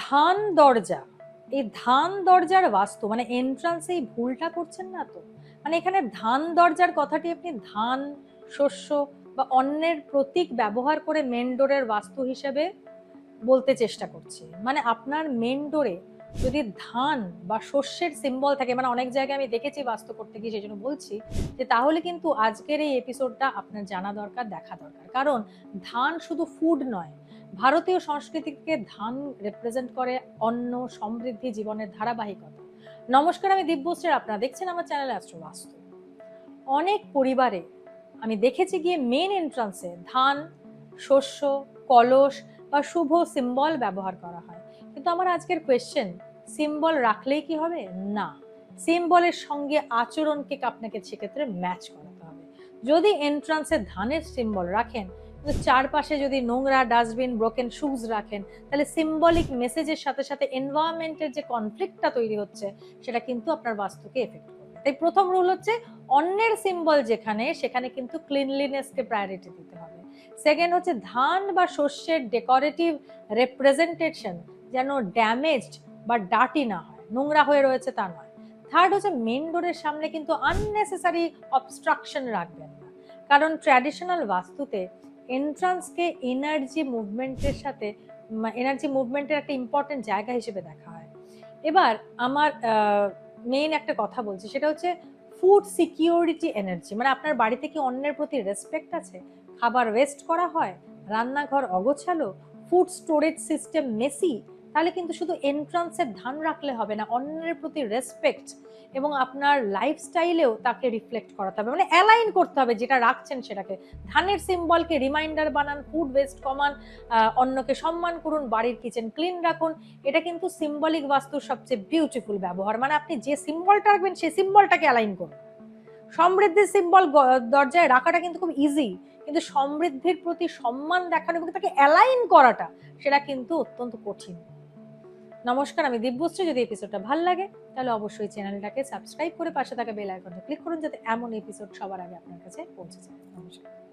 ধান দরজা, এই ধান দরজার বাস্তু মানে এন্ট্রান্সে এই ভুলটা করছেন না তো? মানে এখানে ধান দরজার কথাটি আপনি ধান, শস্য বা অন্যের প্রতীক ব্যবহার করে মেন ডোরের বাস্তু হিসেবে বলতে চেষ্টা করছি। মানে আপনার মেন ডোরে যদি ধান বা শস্যের সিম্বল থাকে, মানে অনেক জায়গায় আমি দেখেছি বাস্তু করতে গিয়ে, সেই জন্য বলছি যে তাহলে কিন্তু আজকের এই এপিসোডটা আপনার জানা দরকার, দেখা দরকার। কারণ ধান শুধু ফুড নয়, ভারতীয় সংস্কৃতিকে ধান রিপ্রেজেন্ট করে অন্ন, সমৃদ্ধি, জীবনের ধারাবাহিকতা। নমস্কার, আমি দিব্যশ্রী, আপনারা দেখছেন আমার চ্যানেল অ্যাস্ট্রো বাস্তু। অনেক পরিবারে আমি দেখেছি গিয়ে মেন এন্ট্রান্সে ধান, শস্য, কলস বা শুভ সিম্বল ব্যবহার করা হয়। কিন্তু আমার আজকের কোয়েশ্চেন, সিম্বল রাখলেই কি হবে? না, সিম্বলের সঙ্গে আচরণকে আপনাকে সেক্ষেত্রে ম্যাচ করাতে হবে। যদি এন্ট্রান্সে ধানের সিম্বল রাখেন, কিন্তু চারপাশে যদি নোংরা, ডাস্টবিন, ব্রোকেন শুজ রাখেন, তাহলে সিম্বলিক মেসেজের সাথে সাথে এনভায়রনমেন্টের যে কনফ্লিক্টটা তৈরি হচ্ছে, সেটা কিন্তু আপনার বাস্তুকে এফেক্ট করবে। তাই প্রথম রুল হচ্ছে, অন্যের সিম্বল যেখানে, সেখানে কিন্তু ক্লিনলিনেসকে প্রায়োরিটি দিতে হবে। সেকেন্ড হচ্ছে, ধান বা শস্যের ডেকোরেটিভ রিপ্রেজেন্টেশন যেন ড্যামেজড বা ডার্টি না হয়, নোংরা হয়ে রয়েছে তা নয়। থার্ড হচ্ছে, মেন ডোরের সামনে কিন্তু আননেসেসারি অবস্ট্রাকশন রাখবেন না, কারণ ট্র্যাডিশনাল বাস্তুতে এন্ট্রান্সকে এনার্জি মুভমেন্টের একটা ইম্পর্টেন্ট জায়গা হিসেবে দেখা হয়। এবার আমার মেইন একটা কথা বলছি, সেটা হচ্ছে ফুড সিকিউরিটি এনার্জি। মানে আপনার বাড়িতে কি অন্যের প্রতি রেসপেক্ট আছে? খাবার ওয়েস্ট করা হয়, রান্নাঘর অগোছালো, ফুড স্টোরেজ সিস্টেম মেসি, তাহলে কিন্তু শুধু এন্ট্রান্সের ধান রাখলে হবে না, অন্যের প্রতি রেসপেক্ট এবং আপনার লাইফস্টাইলেও তাকে রিফ্লেক্ট করাতে হবে, মানে অ্যালাইন করতে হবে যেটা রাখছেন সেটাকে। ধানের সিম্বলকে রিমাইন্ডার বানান, ফুড ওয়েস্ট কমান, অন্যকে সম্মান করুন, বাড়ির কিচেন ক্লিন রাখুন। এটা কিন্তু সিম্বলিক বাস্তুর সবচেয়ে বিউটিফুল ব্যবহার। মানে আপনি যে সিম্বলটা রাখবেন সেই সিম্বলটাকে অ্যালাইন করুন। সমৃদ্ধির সিম্বল দরজায় রাখাটা কিন্তু খুব ইজি, কিন্তু সমৃদ্ধির প্রতি সম্মান দেখানো এবং তাকে অ্যালাইন করাটা, সেটা কিন্তু অত্যন্ত কঠিন। নমস্কার, আমি দিব্যশ্রী। যদি এপিসোডটা ভালো লাগে তাহলে অবশ্যই চ্যানেলটাকে সাবস্ক্রাইব করে পাশে থাকা বেল আইকনটা ক্লিক করুন, যাতে এমন এপিসোড সবার আগে আপনার কাছে পৌঁছে যায়। নমস্কার।